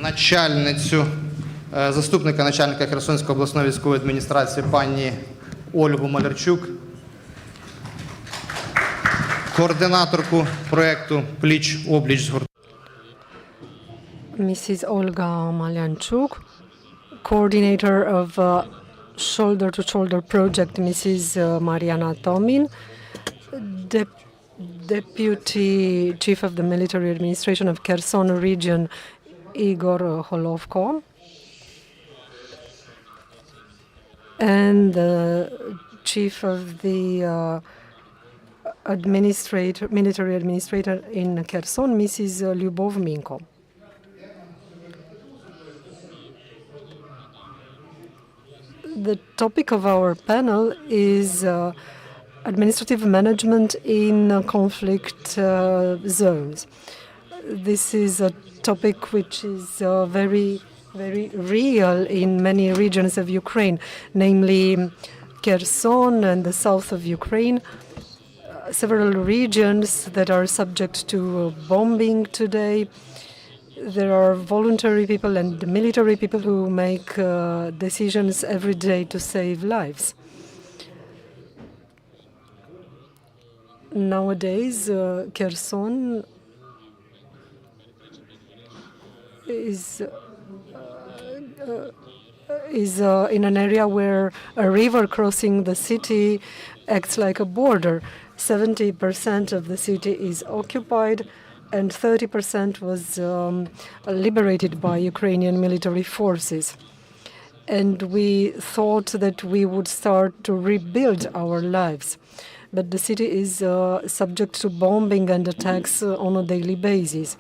начальницю, заступника начальника Херсонської обласної військової адміністрації пані Ольгу Малярчук, координаторку проєкту «Пліч-опліч» з гуртом. Mrs. Olga Malyanchuk, coordinator of Shoulder to Shoulder project, Mrs. Mariana TOMYN, Deputy Chief of the Military Administration of Kherson region, Ihor GOLOVKO, and the Chief of the Military Administrator in Kherson, Mrs. Lyubov MINKO. The topic of our panel is administrative management in conflict zones. This is a topic which is very real in many regions of Ukraine, namely Kherson and the south of Ukraine, several regions that are subject to bombing today. There are voluntary people and military people who make decisions every day to save lives. Nowadays, Kherson is in an area where a river crossing the city acts like a border. 70% of the city is occupied, and 30% was liberated by Ukrainian military forces. And we thought that we would start to rebuild our lives. But the city is subject to bombing and attacks on a daily basis.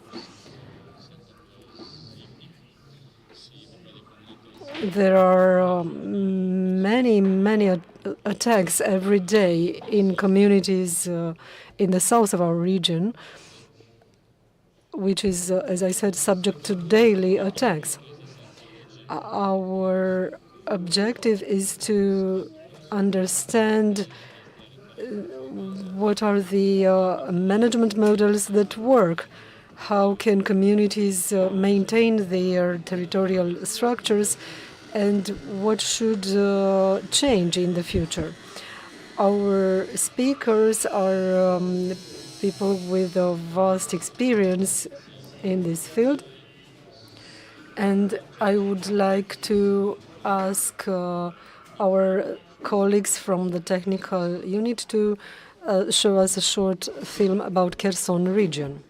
There are many attacks every day in communities in the south of our region, which is, as I said, subject to daily attacks. Our objective is to understand what are the management models that work. How can communities maintain their territorial structures, and what should change in the future? Our speakers are people with a vast experience in this field, and I would like to ask our colleagues from the technical unit to show us a short film about Kherson region.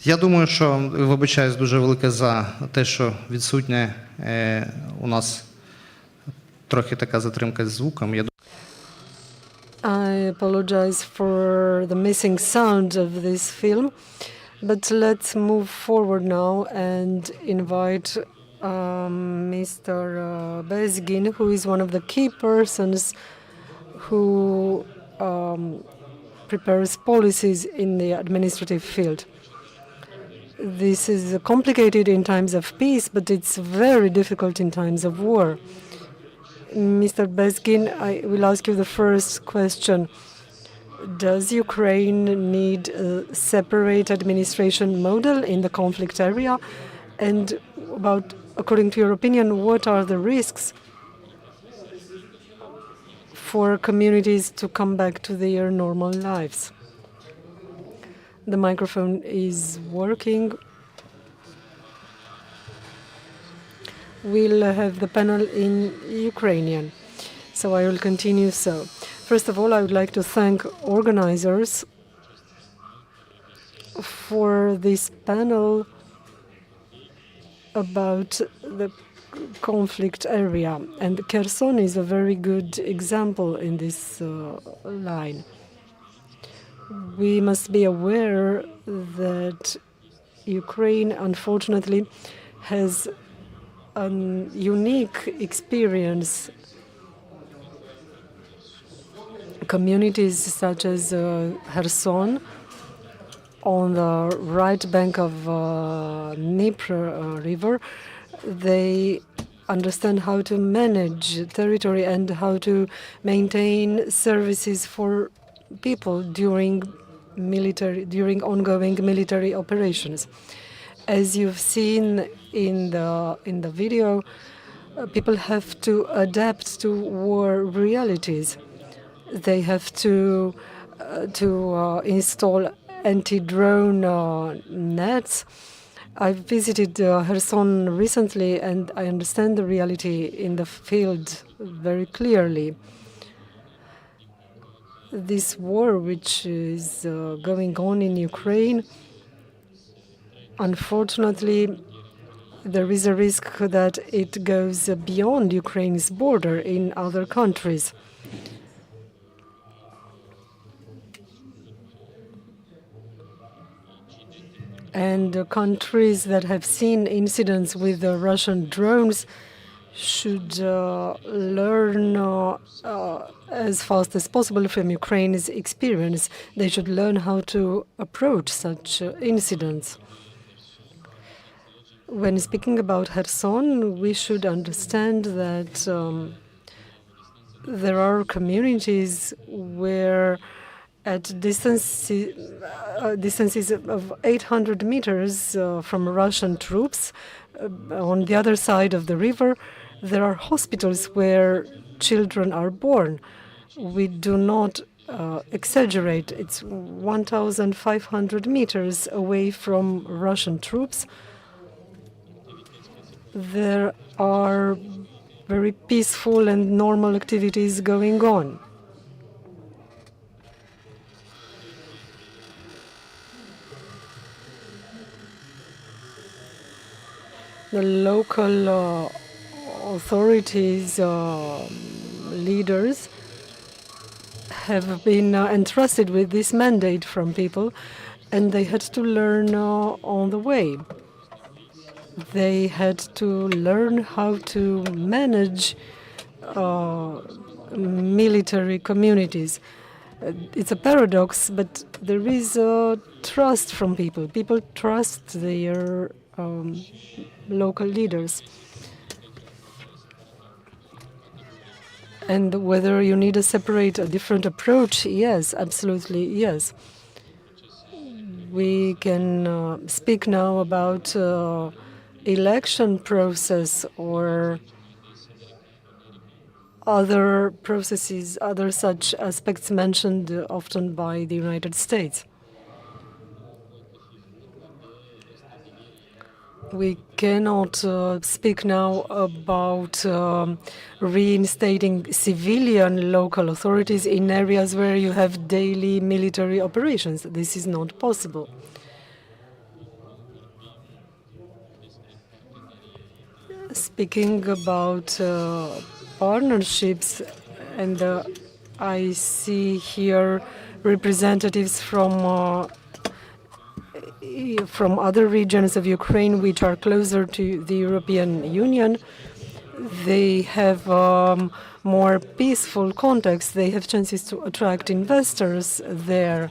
Я думаю, що, вибачаюсь дуже велике за те, що відсутня у нас трохи така затримка з звуком. I apologize for the missing sound of this film, but let's move forward now and invite Mr. BEZGIN, who is one of the key persons who prepares policies in the administrative field. This is complicated in times of peace, but it's very difficult in times of war. Mr. BEZGIN, I will ask you the first question. Does Ukraine need a separate administration model in the conflict area? And according to your opinion, what are the risks for communities to come back to their normal lives? The microphone is working. We'll have the panel in Ukrainian, so I will continue so. First of all, I would like to thank organizers for this panel about the conflict area. And Kherson is a very good example in this line. We must be aware that Ukraine, unfortunately, has a unique experience. Communities such as Kherson on the right bank of Dnieper river, they understand how to manage territory and how to maintain services for people during ongoing military operations. As you've seen in the video, people have to adapt to war realities. They have to install anti-drone nets. I visited Kherson recently, and I understand the reality in the field very clearly. This war, which is going on in Ukraine, unfortunately, there is a risk that it goes beyond Ukraine's border in other countries. And countries that have seen incidents with the Russian drones should learn as fast as possible from Ukraine's experience. They should learn how to approach such incidents. When speaking about Kherson, we should understand that there are communities where at distances of 800 meters from Russian troops, on the other side of the river, there are hospitals where children are born. We do not exaggerate. It's 1,500 meters away from Russian troops. There are very peaceful and normal activities going on. The local authorities, leaders, have been entrusted with this mandate from people, and they had to learn on the way. They had to learn how to manage military communities. It's a paradox, but there is trust from people. People trust their local leaders. And whether you need a different approach, yes, absolutely, yes. We can speak now about election process or other processes, other such aspects mentioned often by the United States. We cannot speak now about reinstating civilian local authorities in areas where you have daily military operations. This is not possible. Speaking about partnerships, and I see here representatives from other regions of Ukraine which are closer to the European Union. They have more peaceful context. They have chances to attract investors there.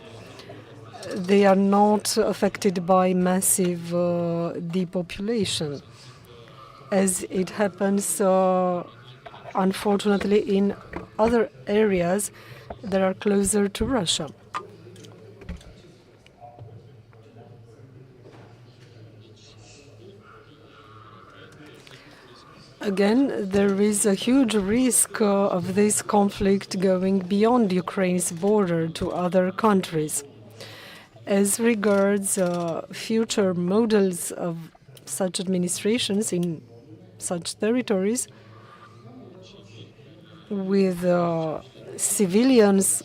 They are not affected by massive depopulation, as it happens, unfortunately, in other areas that are closer to Russia. Again, there is a huge risk of this conflict going beyond Ukraine's border to other countries. As regards future models of such administrations in such territories, with civilians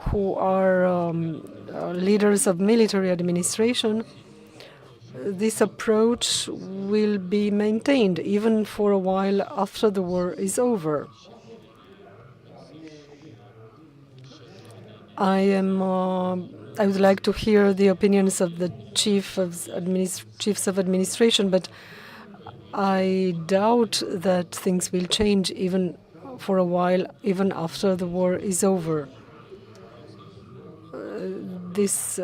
who are leaders of military administration, this approach will be maintained even for a while after the war is over. I would like to hear the opinions of the chiefs of administration, but I doubt that things will change even for a while, even after the war is over. These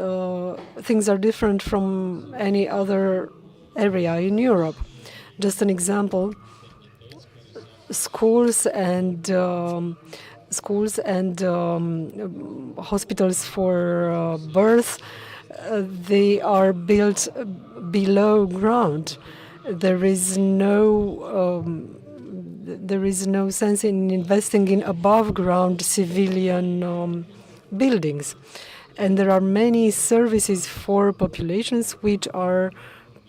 things are different from any other area in Europe. Just an example: schools and hospitals for birth, they are built below ground. There is no sense in investing in above-ground civilian buildings. And there are many services for populations which are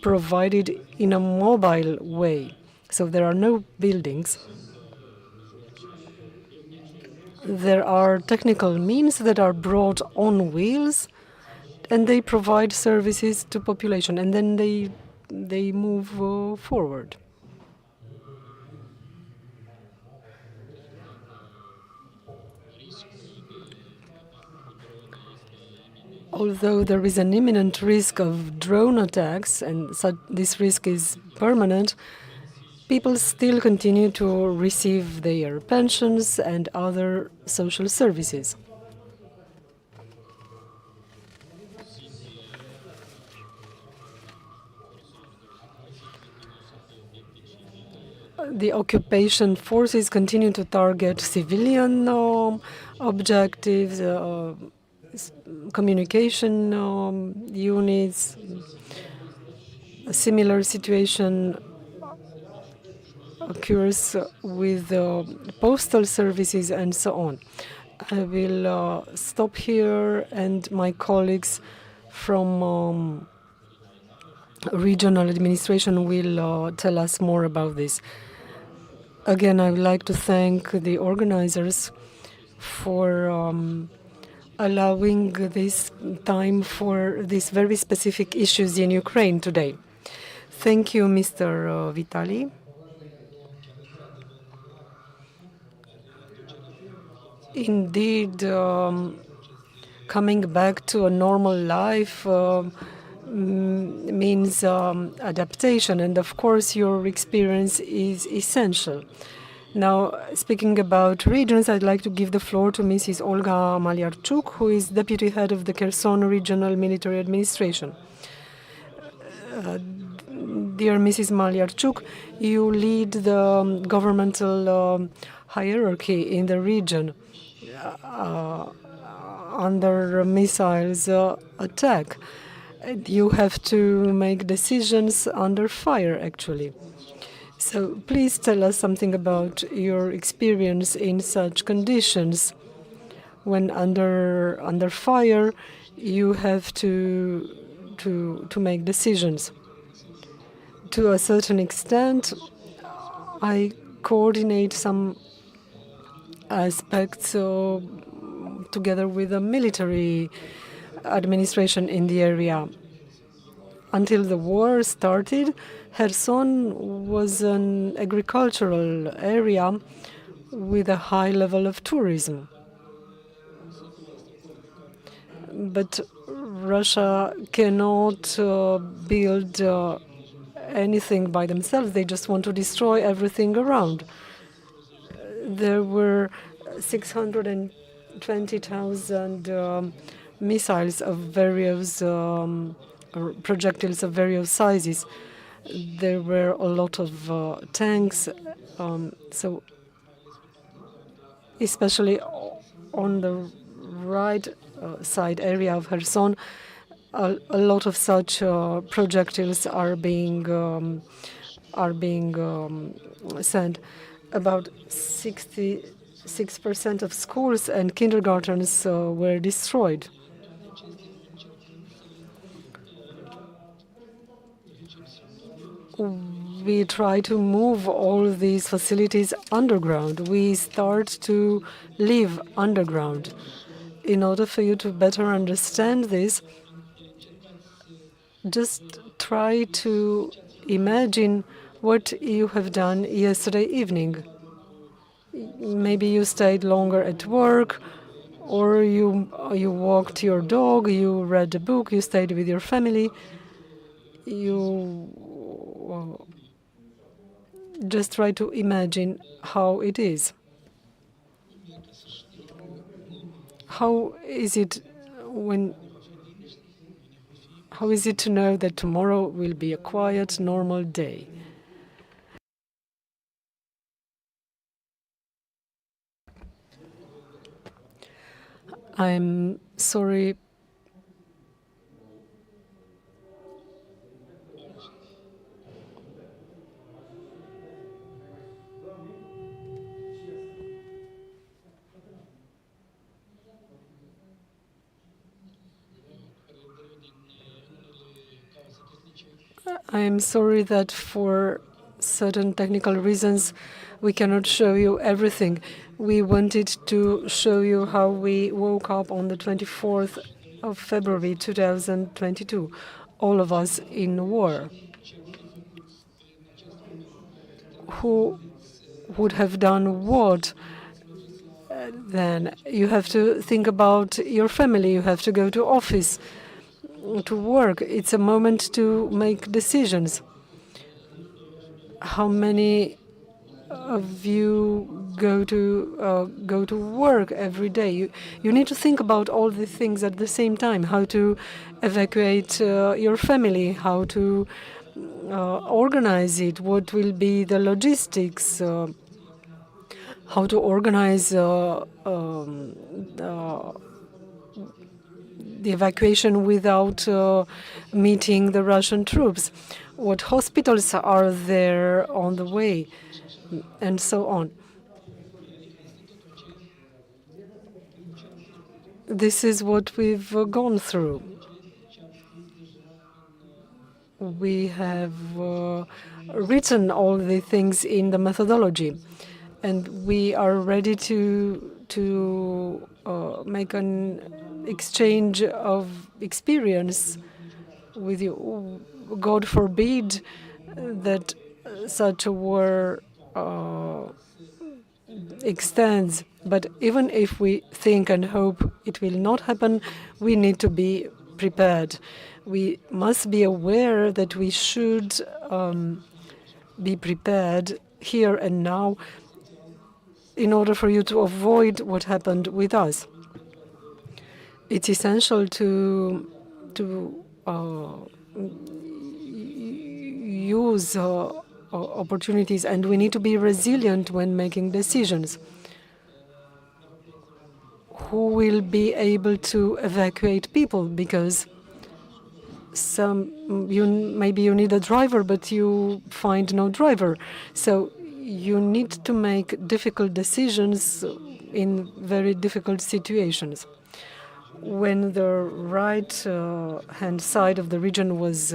provided in a mobile way. So there are no buildings. There are technical means that are brought on wheels, and they provide services to population, and then they move forward. Although there is an imminent risk of drone attacks, and this risk is permanent, people still continue to receive their pensions and other social services. The occupation forces continue to target civilian objectives, communication units. A similar situation occurs with postal services and so on. I will stop here, and my colleagues from regional administration will tell us more about this. Again, I would like to thank the organizers for allowing this time for these very specific issues in Ukraine today. Thank you, Mr. Vitaliy. Indeed, coming back to a normal life means adaptation, and of course your experience is essential. Now, speaking about regions, I'd like to give the floor to Mrs. Olga MALYARCHUK, who is Deputy Head of the Kherson Regional Military Administration. Dear Mrs. MALYARCHUK, you lead the governmental hierarchy in the region under missiles attack. You have to make decisions under fire, actually. So please tell us something about your experience in such conditions. When under fire, you have to make decisions. To a certain extent, I coordinate some aspects together with the military administration in the area. Until the war started, Kherson was an agricultural area with a high level of tourism. But Russia cannot build anything by themselves. They just want to destroy everything around. there were 620,000 missiles of various or projectiles of various sizes. There were a lot of tanks, so especially on the right side area of Kherson, a lot of such projectiles are being sent. About 66% of schools and kindergartens were destroyed. We try to move all these facilities underground. We start to live underground. In order for you to better understand this, just try to imagine what you have done yesterday evening. Maybe you stayed longer at work, or you walked your dog, you read a book, you stayed with your family. You just try to imagine how it is. How is it to know that tomorrow will be a quiet, normal day? I'm sorry. I'm sorry that for certain technical reasons we cannot show you everything. We wanted to show you how we woke up on the 24th of February 2022, all of us in war. Who would have done what? Then you have to think about your family, you have to go to office, to work. It's a moment to make decisions. How many of you go to work every day? You need to think about all the things at the same time. How to evacuate your family? How to organize it? What will be the logistics? How to organize the evacuation without meeting the Russian troops? What hospitals are there on the way? And so on. This is what we've gone through. We have written all the things in the methodology, and we are ready to make an exchange of experience with you. God forbid that such a war extends, but even if we think and hope it will not happen, we need to be prepared. We must be aware that we should be prepared here and now in order for you to avoid what happened with us. It's essential to use opportunities, and we need to be resilient when making decisions. Who will be able to evacuate people? Because maybe you need a driver, but you find no driver. So you need to make difficult decisions in very difficult situations. When the right hand side of the region was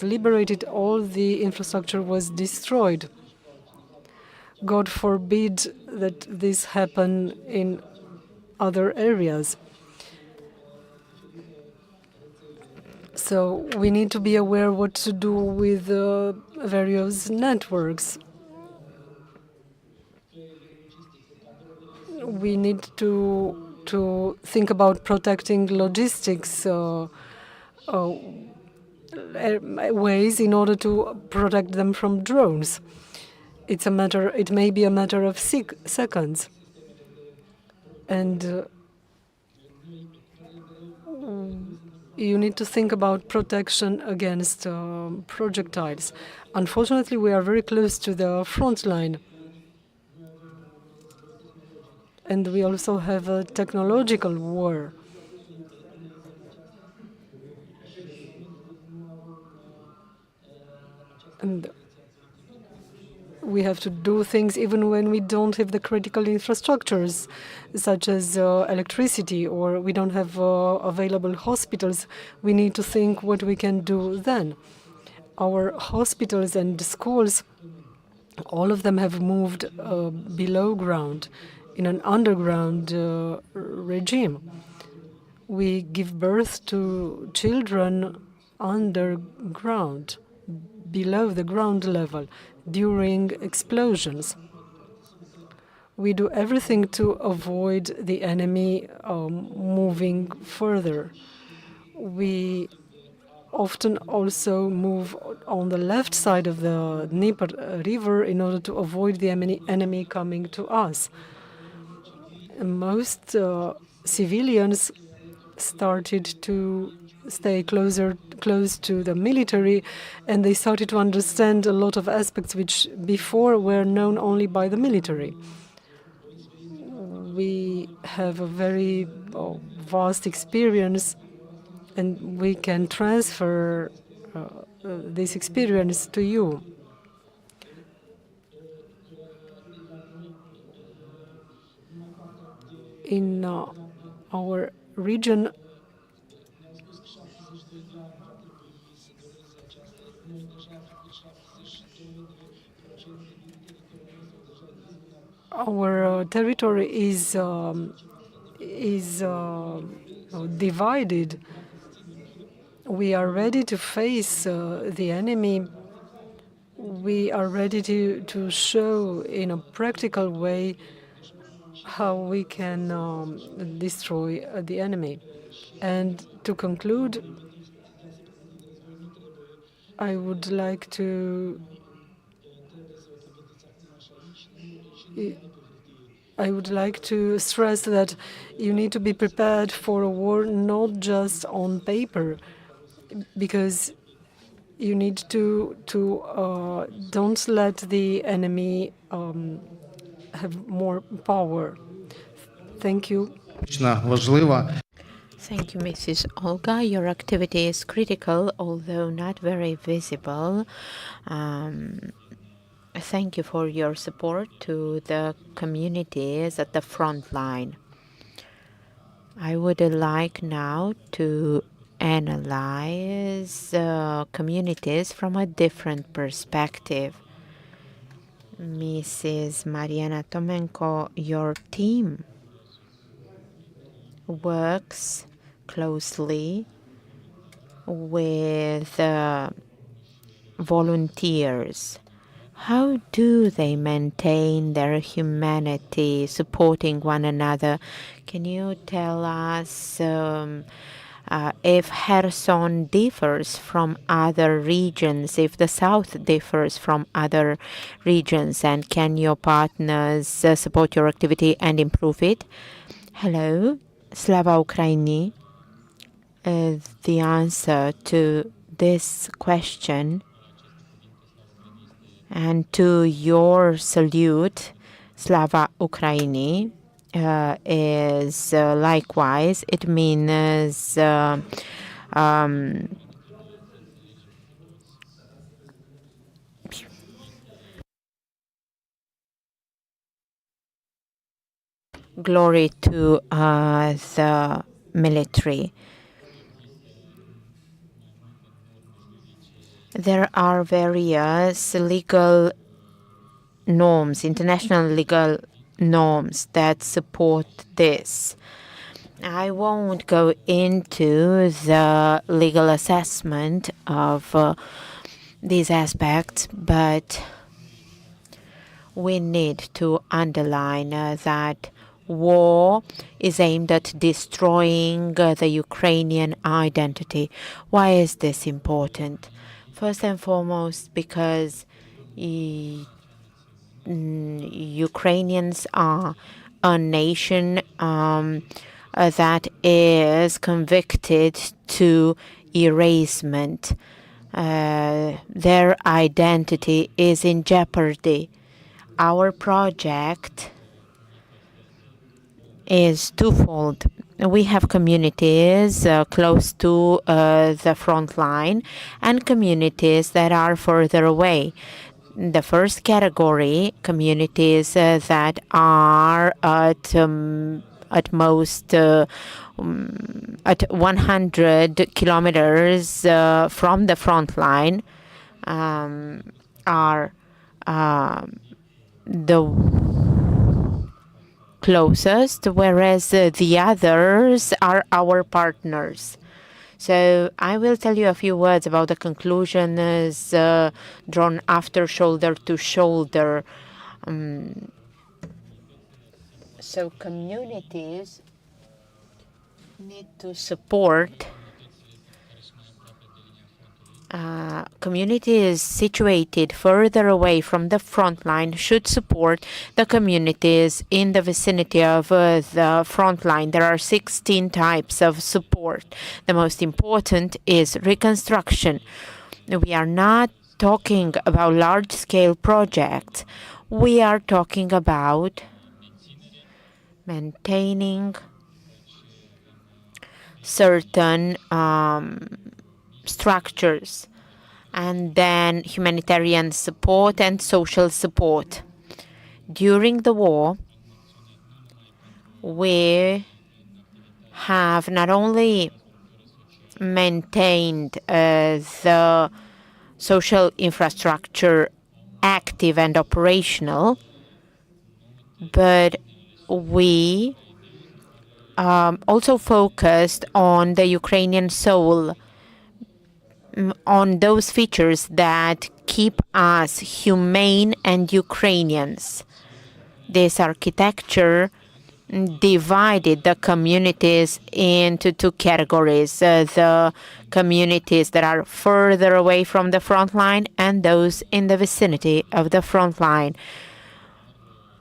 liberated, all the infrastructure was destroyed. God forbid that this happen in other areas. So we need to be aware what to do with various networks. We need to think about protecting logistics ways in order to protect them from drones. It may be a matter of seconds. And you need to think about protection against projectiles. Unfortunately, we are very close to the front line. And we also have a technological war. And we have to do things even when we don't have the critical infrastructures, such as electricity, or we don't have available hospitals. We need to think what we can do then. Our hospitals and schools, all of them have moved below ground in an underground regime. We give birth to children underground, below the ground level, during explosions. We do everything to avoid the enemy moving further. We often also move on the left side of the Dnieper River in order to avoid the enemy coming to us. And most civilians started to stay close to the military, and they started to understand a lot of aspects which before were known only by the military. We have a very vast experience, and we can transfer this experience to you. In our region, our territory is divided. We are ready to face the enemy. We are ready to show in a practical way how we can destroy the enemy. And to conclude, I would like to stress that you need to be prepared for a war not just on paper, because you need to don't let the enemy have more power. Thank you. Важлива. Thank you, Mrs. Olga. Your activity is critical, although not very visible. Thank you for your support to the communities at the front line. I would like now to analyze communities from a different perspective. Mrs. Mariana Tomenko, your team works closely with volunteers. How do they maintain their humanity, supporting one another? Can you tell us if Kherson differs from other regions, if the south differs from other regions, and can your partners support your activity and improve it? Hello, Slava Ukraini. The answer to this question and to your salute, Slava Ukraini, is likewise. It means glory to the military. There are various legal norms, international legal norms that support this. I won't go into the legal assessment of these aspects, but we need to underline that war is aimed at destroying the Ukrainian identity. Why is this important? First and foremost, because Ukrainians are a nation that is convicted to erasement. Their identity is in jeopardy. Our project is twofold. We have communities close to the front line and communities that are further away. The first category, communities that are at most at 100 kilometers from the front line, are the closest, whereas the others are our partners. So I will tell you a few words about the conclusions drawn after shoulder to shoulder. So communities need to support communities situated further away from the front line should support the communities in the vicinity of the front line. There are 16 types of support. The most important is reconstruction. We are not talking about large-scale projects. We are talking about maintaining certain structures, and then humanitarian support and social support. During the war, we have not only maintained the social infrastructure active and operational, but we also focused on the Ukrainian soul, on those features that keep us humane and Ukrainians. This architecture divided the communities into two categories, the communities that are further away from the front line and those in the vicinity of the front line.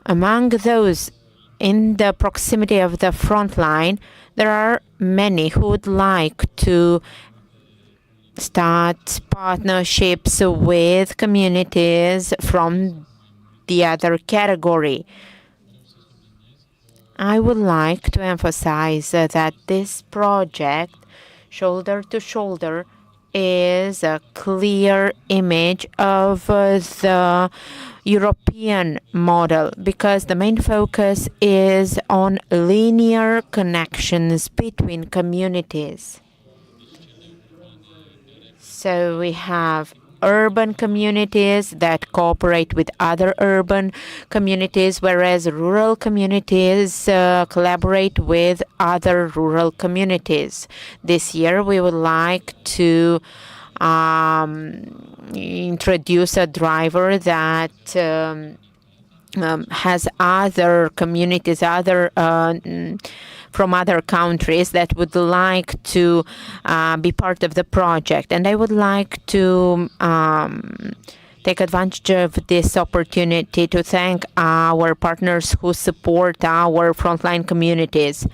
Among those in the proximity of the front line, there are many who would like to start partnerships with communities from the other category. I would like to emphasize that this project, Shoulder to Shoulder, is a clear image of the European model, because the main focus is on linear connections between communities. So we have urban communities that cooperate with other urban communities, whereas rural communities collaborate with other rural communities. This year, we would like to introduce a driver that has other communities, from other countries that would like to be part of the project. And I would like to take advantage of this opportunity to thank our partners who support our frontline communities.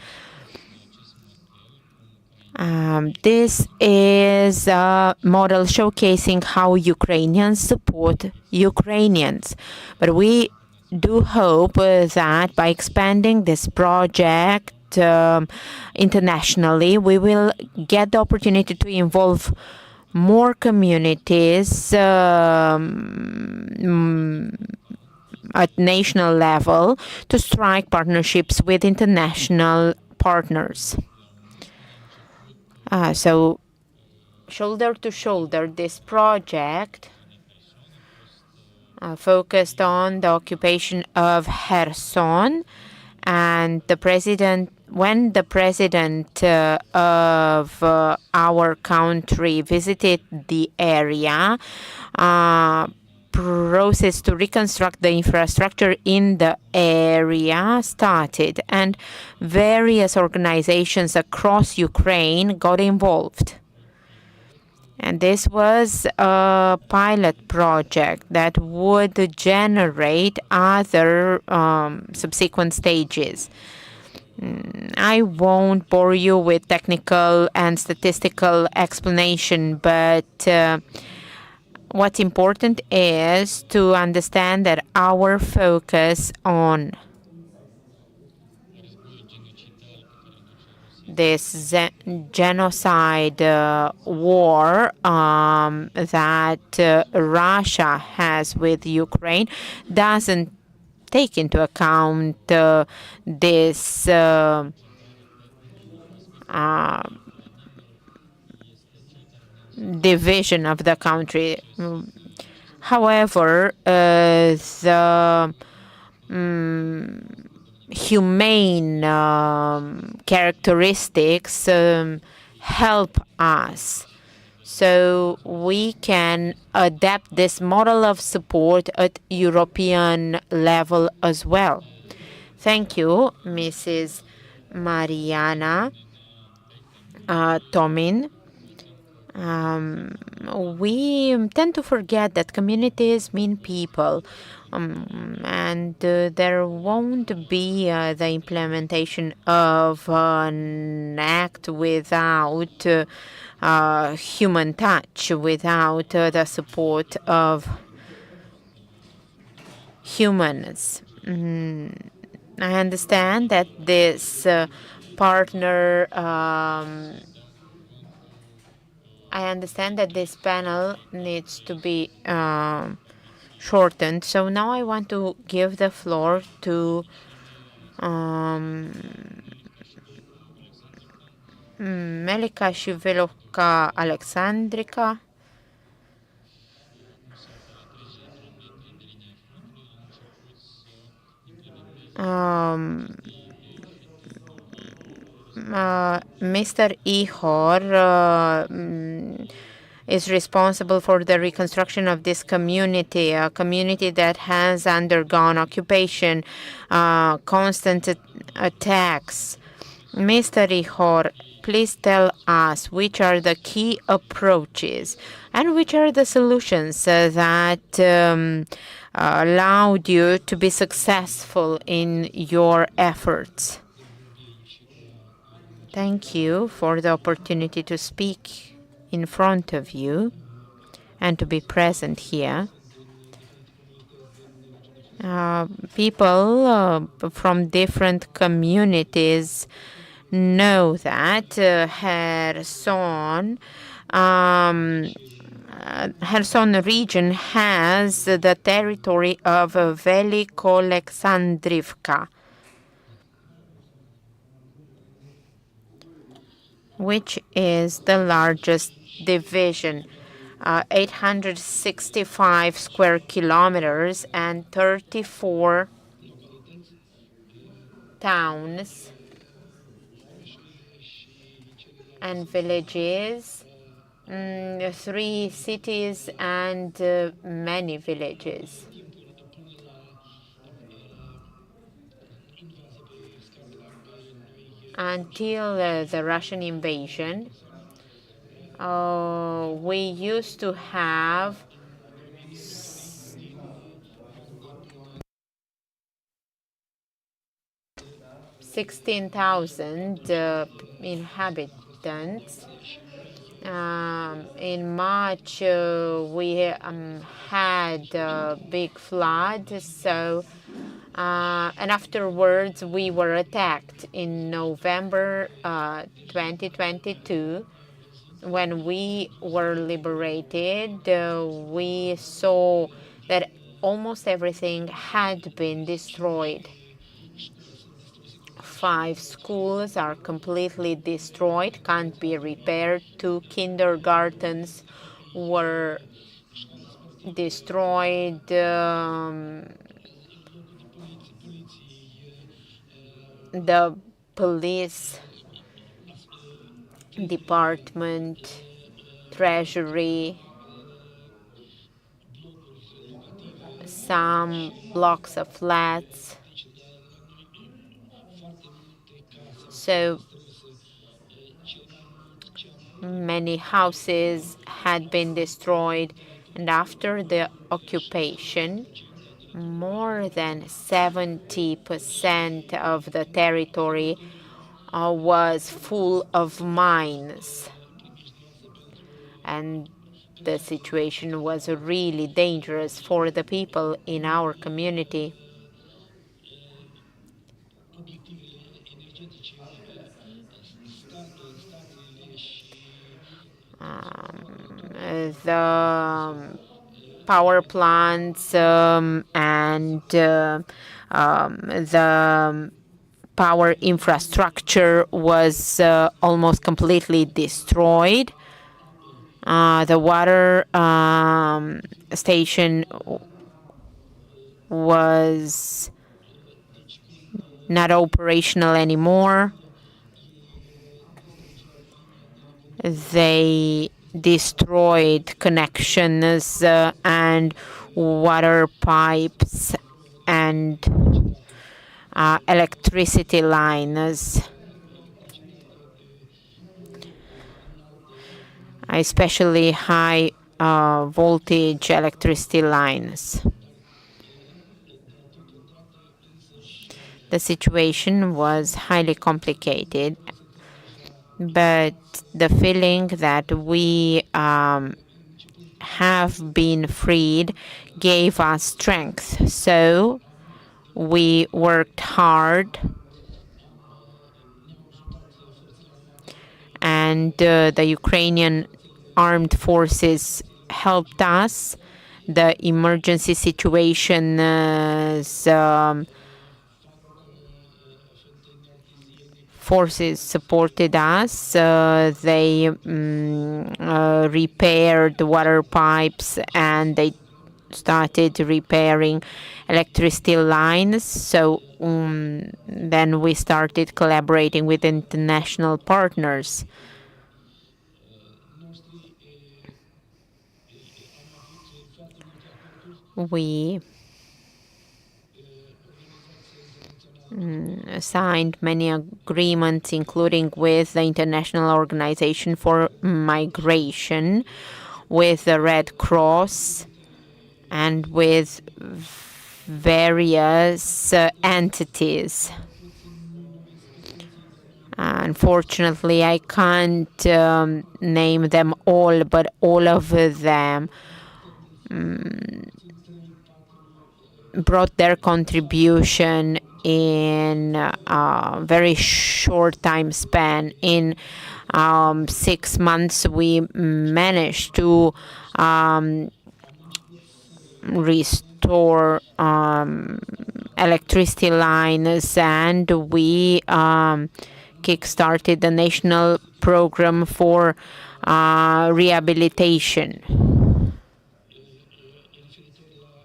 This is a model showcasing how Ukrainians support Ukrainians. But we do hope that by expanding this project internationally, we will get the opportunity to involve more communities at national level to strike partnerships with international partners. So, Shoulder to Shoulder, this project focused on the occupation of Kherson, and when the president of our country visited the area, process to reconstruct the infrastructure in the area started, and various organizations across Ukraine got involved. And this was a pilot project that would generate other subsequent stages. I won't bore you with technical and statistical explanation, but what's important is to understand that our focus on this genocide war that Russia has with Ukraine doesn't take into account this division of the country. However, the humane characteristics help us, so we can adapt this model of support at European level as well. Thank you, Mrs. Mariana TOMYN. We tend to forget that communities mean people, and there won't be the implementation of an act without human touch, without the support of humans. I understand that this partner I understand that this panel needs to be shortened. So now I want to give the floor to Mylivka Velykooleksandrivka. Mr. Ihor is responsible for the reconstruction of this community, a community that has undergone occupation, constant attacks. Mr. Ihor, please tell us which are the key approaches and which are the solutions that allowed you to be successful in your efforts. Thank you for the opportunity to speak in front of you and to be present here. People from different communities know that Kherson region has the territory of Velykooleksandrivka, which is the largest division, 865 square kilometers and 34 towns and villages, 3 cities and many villages. Until the Russian invasion, we used to have 16,000 inhabitants. In March, we had a big flood, so and afterwards we were attacked in November 2022. When we were liberated, we saw that almost everything had been destroyed. 5 schools are completely destroyed, can't be repaired. 2 kindergartens were destroyed. The police department, treasury, some blocks of flats. So many houses had been destroyed, and after the occupation, more than 70% of the territory was full of mines. And the situation was really dangerous for the people in our community. The power plants and the power infrastructure was almost completely destroyed. The water station was not operational anymore. They destroyed connections and water pipes and electricity lines, especially high voltage electricity lines. The situation was highly complicated, but the feeling that we have been freed gave us strength. So we worked hard, and the Ukrainian armed forces helped us. The emergency situation forces supported us. They repaired the water pipes, and they started repairing electricity lines. So then we started collaborating with international partners. We signed many agreements, including with the International Organization for Migration, with the Red Cross, and with various entities. Unfortunately, I can't name them all, but all of them brought their contribution in a very short time span. In 6 months, we managed to restore electricity lines, and we kick-started the national program for rehabilitation.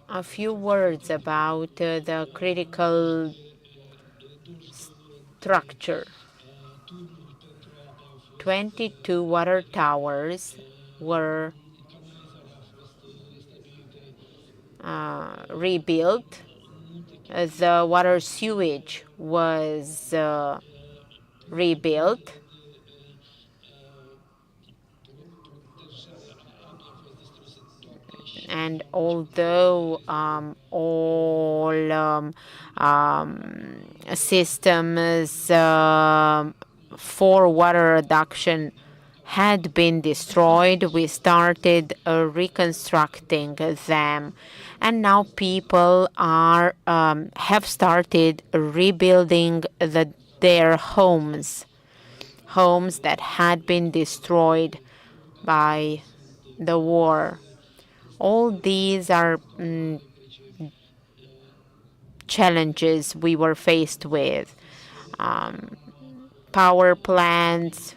A few words about the critical structure. 22 water towers were rebuilt. The water sewage was rebuilt. And although all systems for water reduction had been destroyed, we started reconstructing them. And now people are have started rebuilding their homes that had been destroyed by the war. All these are challenges we were faced with. Power plants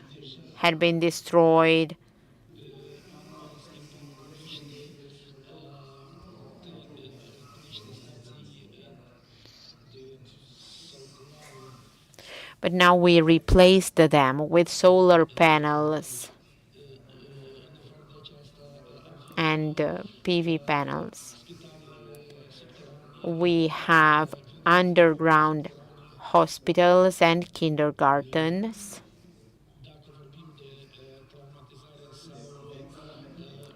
had been destroyed. But now we replaced them with solar panels and PV panels. We have underground hospitals and kindergartens.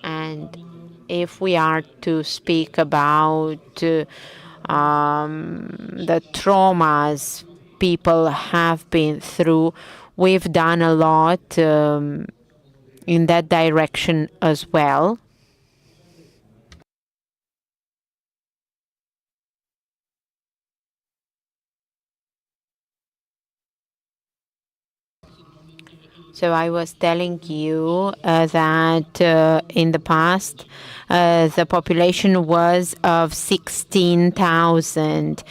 And if we are to speak about the traumas people have been through, we've done a lot in that direction as well. So I was telling you that in the past, the population was of 16,000.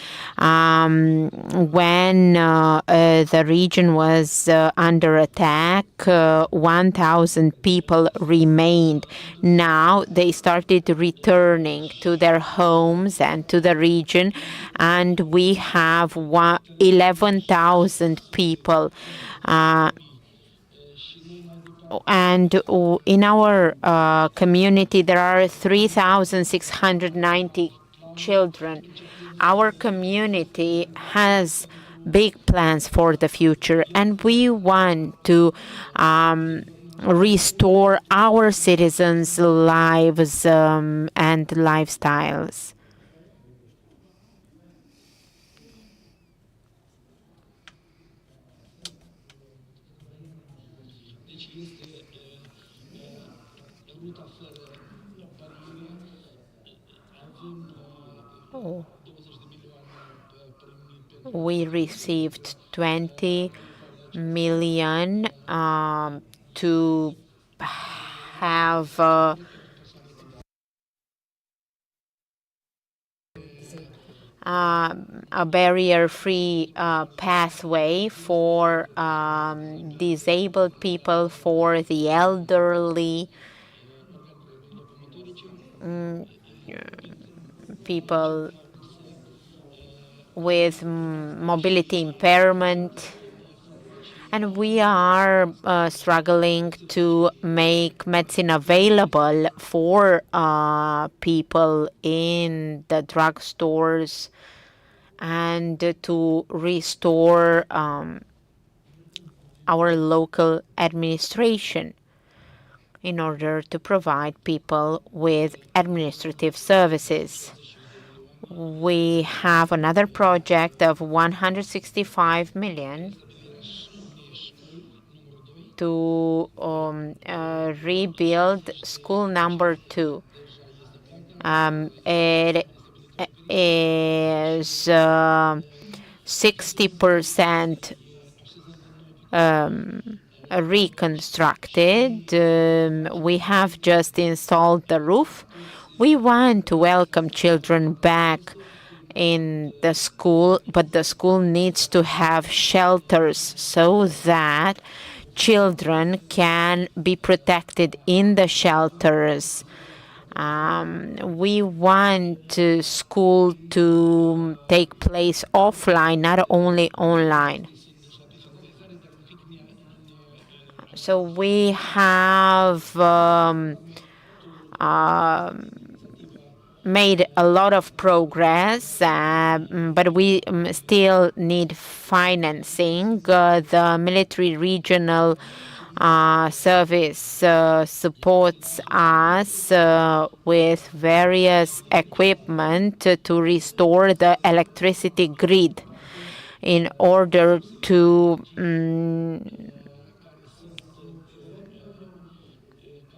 When the region was under attack, 1,000 people remained. Now they started returning to their homes and to the region, and we have 11,000 people. And in our community, there are 3,690 children. Our community has big plans for the future, and we want to restore our citizens' lives and lifestyles. We received 20 million to have a barrier-free pathway for disabled people, for the elderly, people with mobility impairment. And we are struggling to make medicine available for people in the drugstores and to restore our local administration in order to provide people with administrative services. We have another project of 165 million to rebuild school number 2. It is 60% reconstructed. We have just installed the roof. We want to welcome children back in the school, but the school needs to have shelters so that children can be protected in the shelters. We want school to take place offline, not only online. So we have made a lot of progress, but we still need financing. The military regional service supports us with various equipment to restore the electricity grid in order to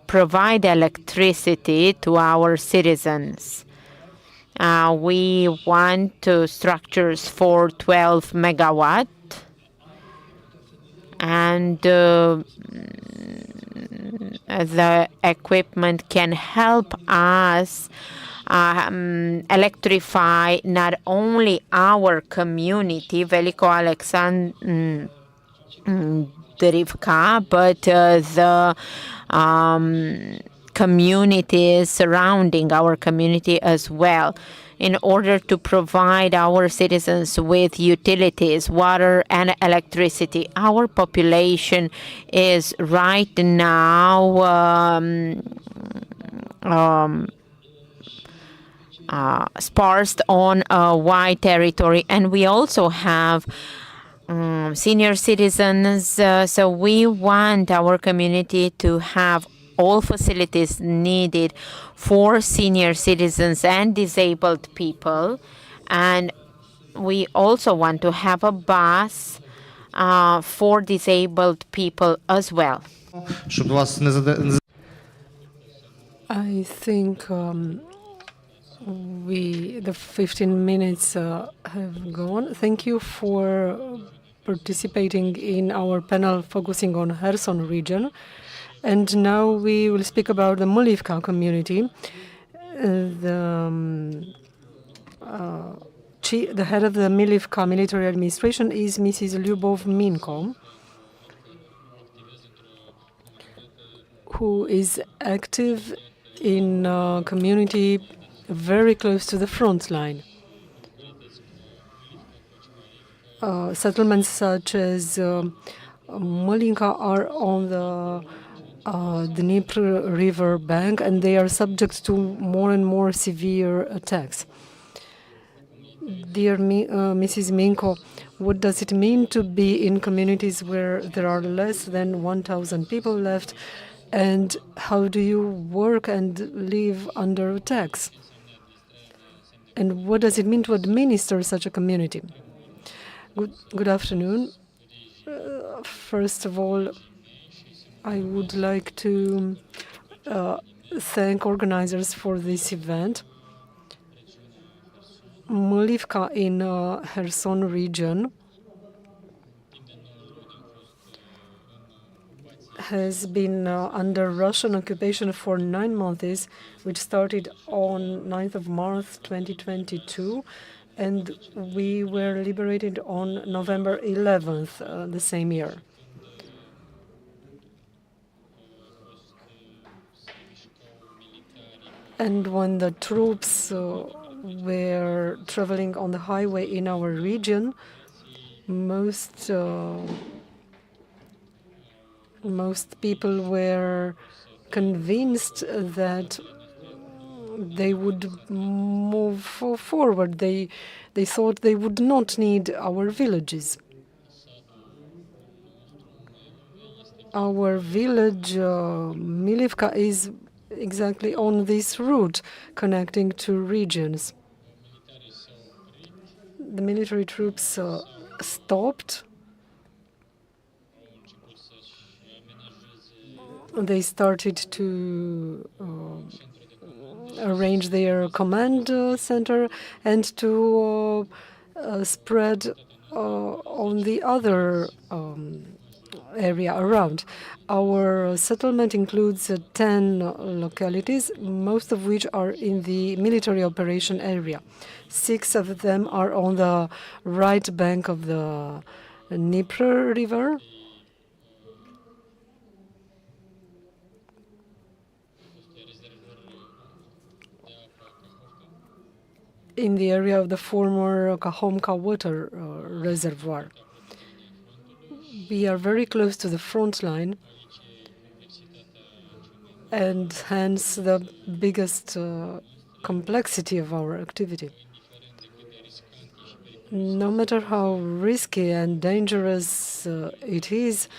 provide electricity to our citizens. We want structures for 12 megawatt, and the equipment can help us electrify not only our community, Velykooleksandrivka, but the communities surrounding our community as well, in order to provide our citizens with utilities, water and electricity. Our population is right now sparse on a wide territory, and we also have senior citizens. So we want our community to have all facilities needed for senior citizens and disabled people. And we also want to have a bus for disabled people as well. Щоб вас не заде- I think the 15 minutes have gone. Thank you for participating in our panel focusing on Kherson region. And now we will speak about the Mylivka community. The head of the Mylivka military administration is Mrs. Lyubov MINKO, who is active in a community very close to the front line. Settlements such as Mylivka are on the Dnieper river bank, and they are subject to more and more severe attacks. Dear Mrs. MINKO, what does it mean to be in communities where there are less than 1,000 people left, and how do you work and live under attacks? And what does it mean to administer such a community? Good afternoon. First of all, I would like to thank organizers for this event. Mylivka in Kherson region has been under Russian occupation for 9 months, which started on 9th of March 2022, and we were liberated on November 11th the same year. And when the troops were traveling on the highway in our region, most people were convinced that they would move forward. They thought they would not need our villages. Our village, Mylivka, is exactly on this route connecting two regions. The military troops stopped. They started to arrange their command center and to spread on the other area around. Our settlement includes 10 localities, most of which are in the military operation area. 6 of them are on the right bank of the Dnieper river. In the area of the former Kahomka water reservoir. We are very close to the front line, and hence the biggest complexity of our activity. No matter how risky and dangerous it is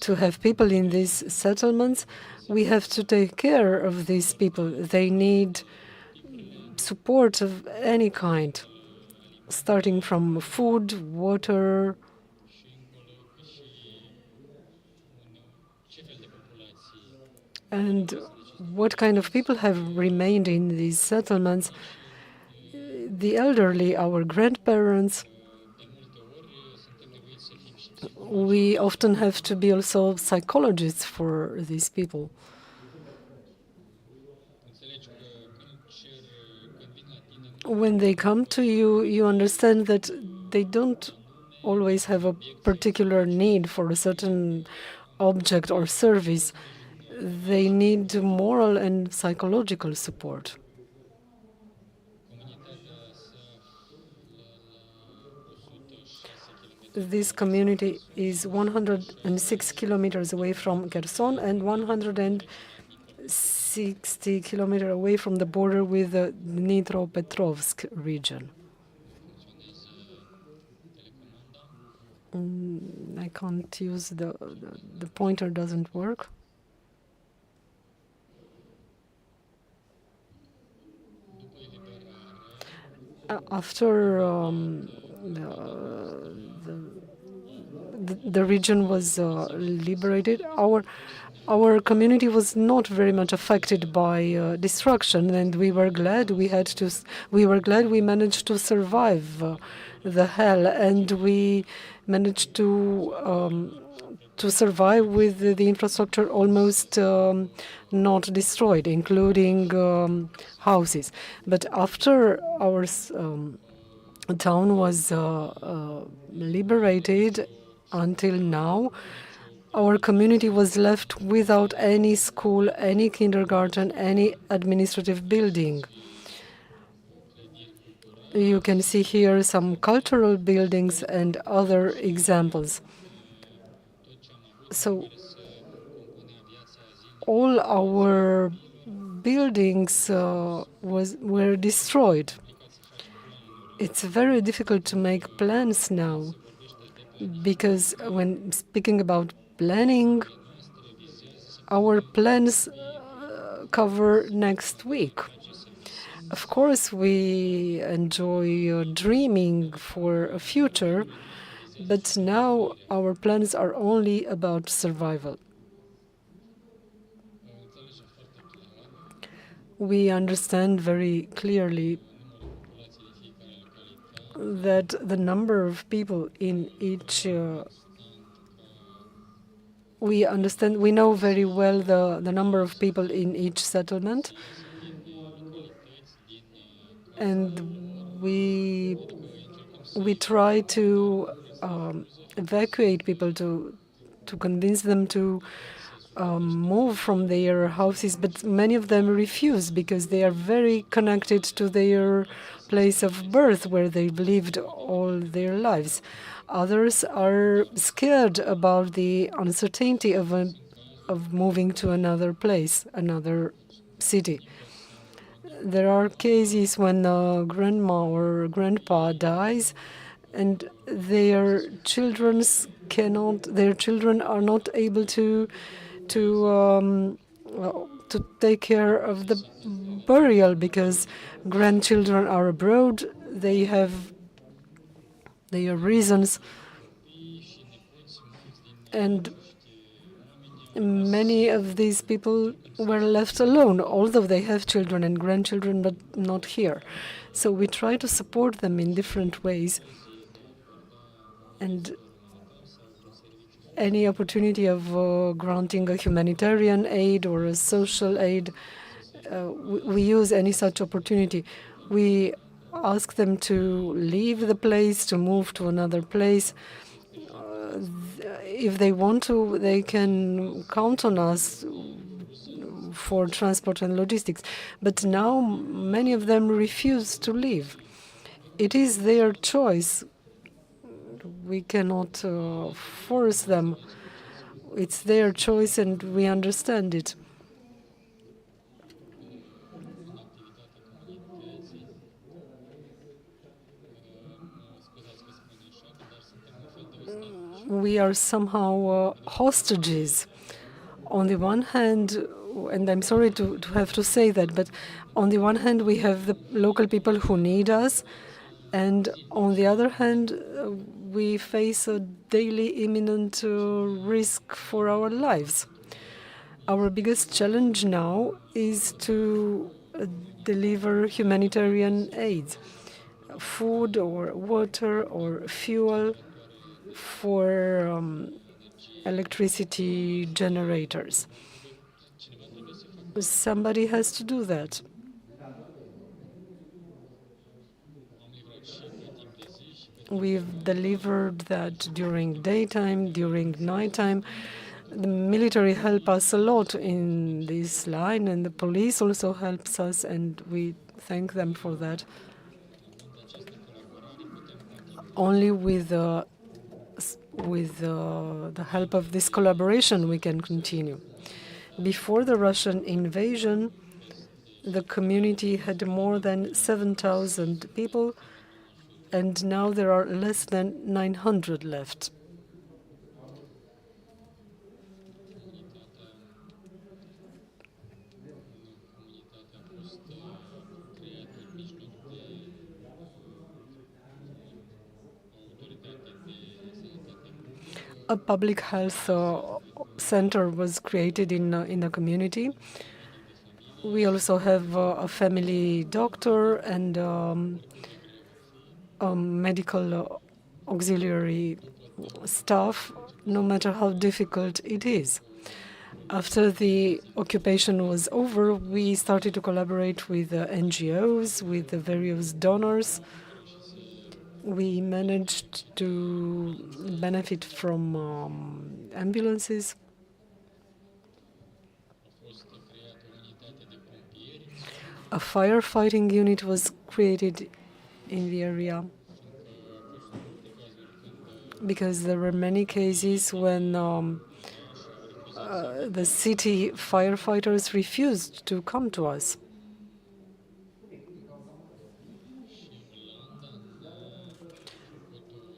to have people in these settlements, we have to take care of these people. They need support of any kind, starting from food, water, and what kind of people have remained in these settlements. The elderly, our grandparents. We often have to be also psychologists for these people. When they come to you, you understand that they don't always have a particular need for a certain object or service. They need moral and psychological support. This community is 106 kilometers away from Kherson and 160 kilometers away from the border with the Dnipropetrovsk region. I can't use the pointer doesn't work. After the region was liberated, our community was not very much affected by destruction, and we were glad we managed to survive the hell, and we managed to survive with the infrastructure almost not destroyed, including houses. But after our town was liberated, until now, our community was left without any school, any kindergarten, any administrative building. You can see here some cultural buildings and other examples. So all our buildings were destroyed. It's very difficult to make plans now, because when speaking about planning, our plans cover next week. Of course, we enjoy dreaming for a future, but now our plans are only about survival. We understand very clearly that the number of people in each we know very well the number of people in each settlement, and we try to evacuate people, to convince them to move from their houses, but many of them refuse because they are very connected to their place of birth, where they've lived all their lives. Others are scared about the uncertainty of moving to another place, another city. There are cases when grandma or grandpa dies, and their children are not able to take care of the burial because grandchildren are abroad. They have their reasons, and many of these people were left alone, although they have children and grandchildren, but not here. So we try to support them in different ways, and any opportunity of granting a humanitarian aid or a social aid, we use any such opportunity. We ask them to leave the place, to move to another place. If they want to, they can count on us for transport and logistics. But now many of them refuse to leave. It is their choice. We cannot force them. It's their choice, and we understand it. We are somehow hostages. On the one hand, and I'm sorry to have to say that, but on the one hand, we have the local people who need us, and on the other hand, we face a daily imminent risk for our lives. Our biggest challenge now is to deliver humanitarian aid, food or water or fuel for electricity generators. Somebody has to do that. We've delivered that during daytime, during nighttime. The military help us a lot in this line, and the police also helps us, and we thank them for that. Only with the help of this collaboration we can continue. Before the Russian invasion, the community had more than 7,000 people, and now there are less than 900 left. A public health center was created in the community. We also have a family doctor and medical auxiliary staff, no matter how difficult it is. After the occupation was over, we started to collaborate with NGOs, with the various donors. We managed to benefit from ambulances. A firefighting unit was created in the area because there were many cases when the city firefighters refused to come to us.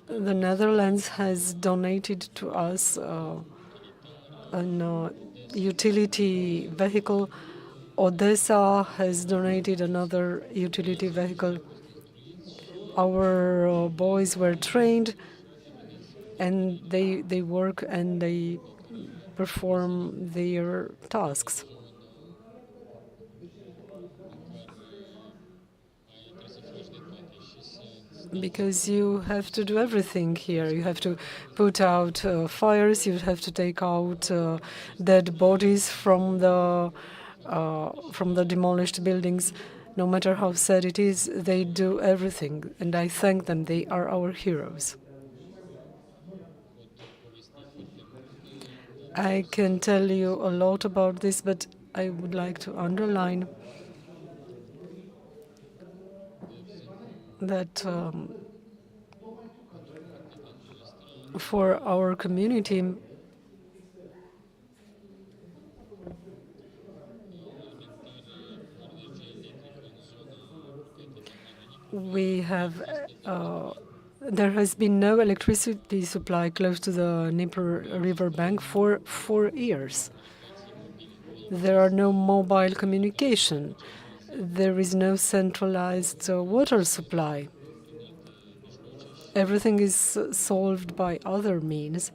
The Netherlands has donated to us an utility vehicle. Odessa has donated another utility vehicle. Our boys were trained, and they work and they perform their tasks. Because you have to do everything here. You have to put out fires. You have to take out dead bodies from the demolished buildings. No matter how sad it is, they do everything, and I thank them. They are our heroes. I can tell you a lot about this, but I would like to underline that for our community, we have there has been no electricity supply close to the Dnieper river bank for 4 years. There are no mobile communication. There is no centralized water supply. Everything is solved by other means.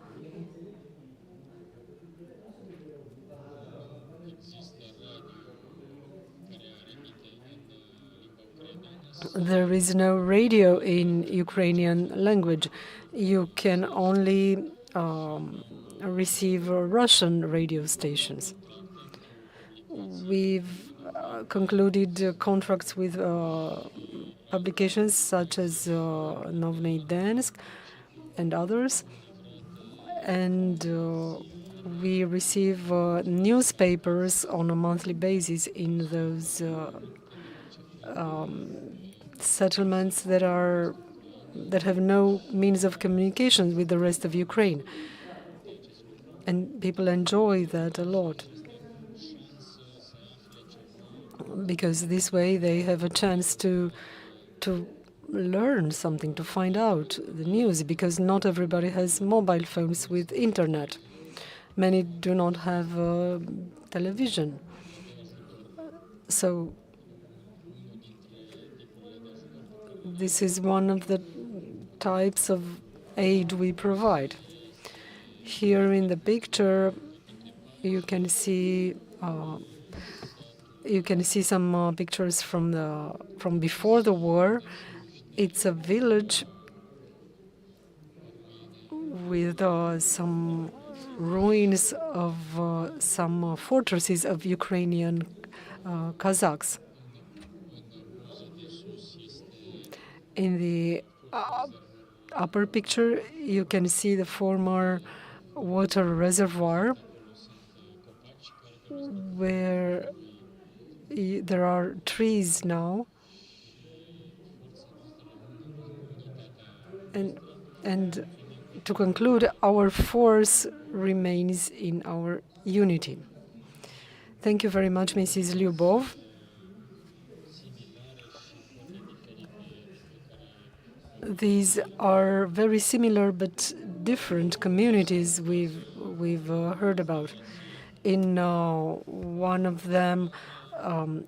There is no radio in Ukrainian language. You can only receive Russian radio stations. We've concluded contracts with publications such as Novny Densk and others, and we receive newspapers on a monthly basis in those settlements that have no means of communication with the rest of Ukraine, and people enjoy that a lot, because this way they have a chance to learn something, to find out the news, because not everybody has mobile phones with internet. Many do not have television. So this is one of the types of aid we provide. Here in the picture, you can see some pictures from before the war. It's a village with some ruins of some fortresses of Ukrainian Kazakhs. In the upper picture, you can see the former water reservoir where there are trees now, and to conclude, our force remains in our unity. Thank you very much, Mrs. Lyubov. These are very similar but different communities we've heard about. In one of them,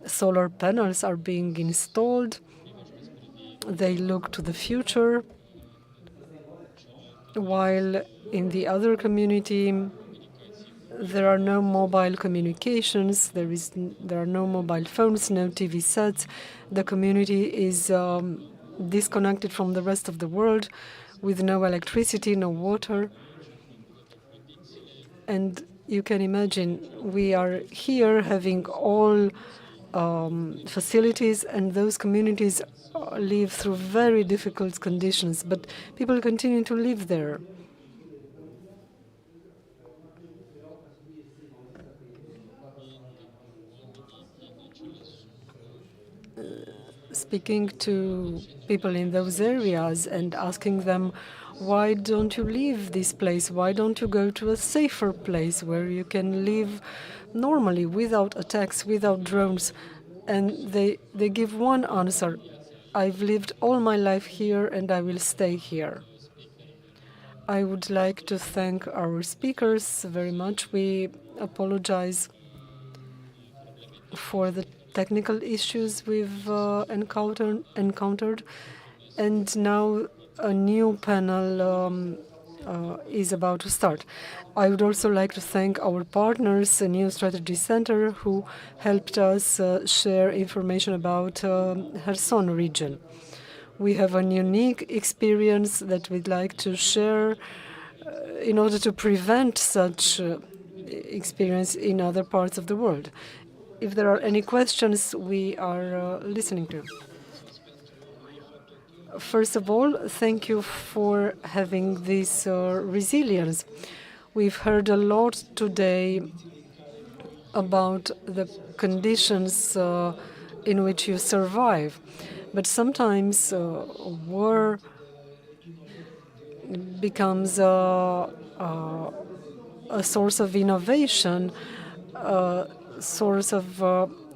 solar panels are being installed. They look to the future, while In the other community, there are no mobile communications. There are no mobile phones, no TV sets. The community is disconnected from the rest of the world, with no electricity, no water. And you can imagine we are here having all facilities, and those communities live through very difficult conditions, but people continue to live there. Speaking to people in those areas and asking them, why don't you leave this place? Why don't you go to a safer place where you can live normally without attacks, without drones? And they give one answer: I've lived all my life here and I will stay here. I would like to thank our speakers very much. We apologize for the technical issues we've encountered. And now a new panel is about to start. I would also like to thank our partners, the New Strategy Center, who helped us share information about Kherson region. We have a unique experience that we'd like to share in order to prevent such experience in other parts of the world. If there are any questions, we are listening to. First of all, thank you for having this resilience. We've heard a lot today about the conditions in which you survive. But sometimes war becomes a source of innovation, a source of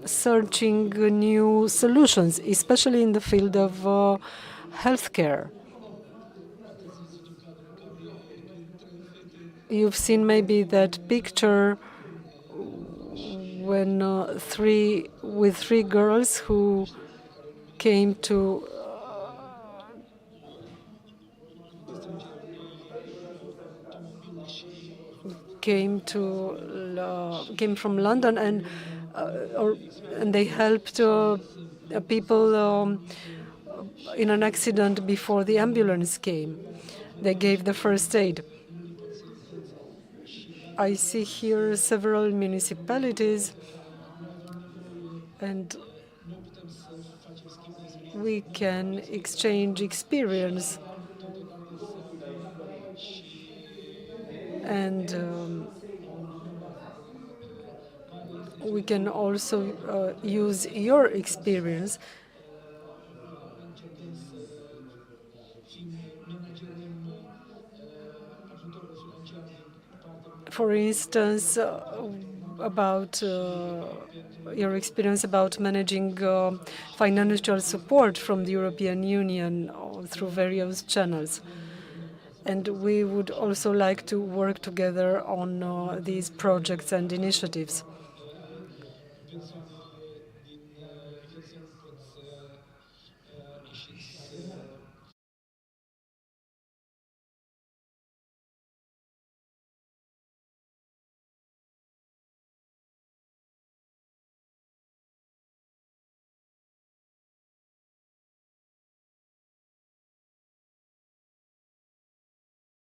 searching new solutions, especially in the field of healthcare. You've seen maybe that picture when with three girls who came from London, and they helped people in an accident before the ambulance came. They gave the first aid. I see here several municipalities, and we can exchange experience. And we can also use your experience. For instance, about your experience about managing financial support from the European Union through various channels. And we would also like to work together on these projects and initiatives.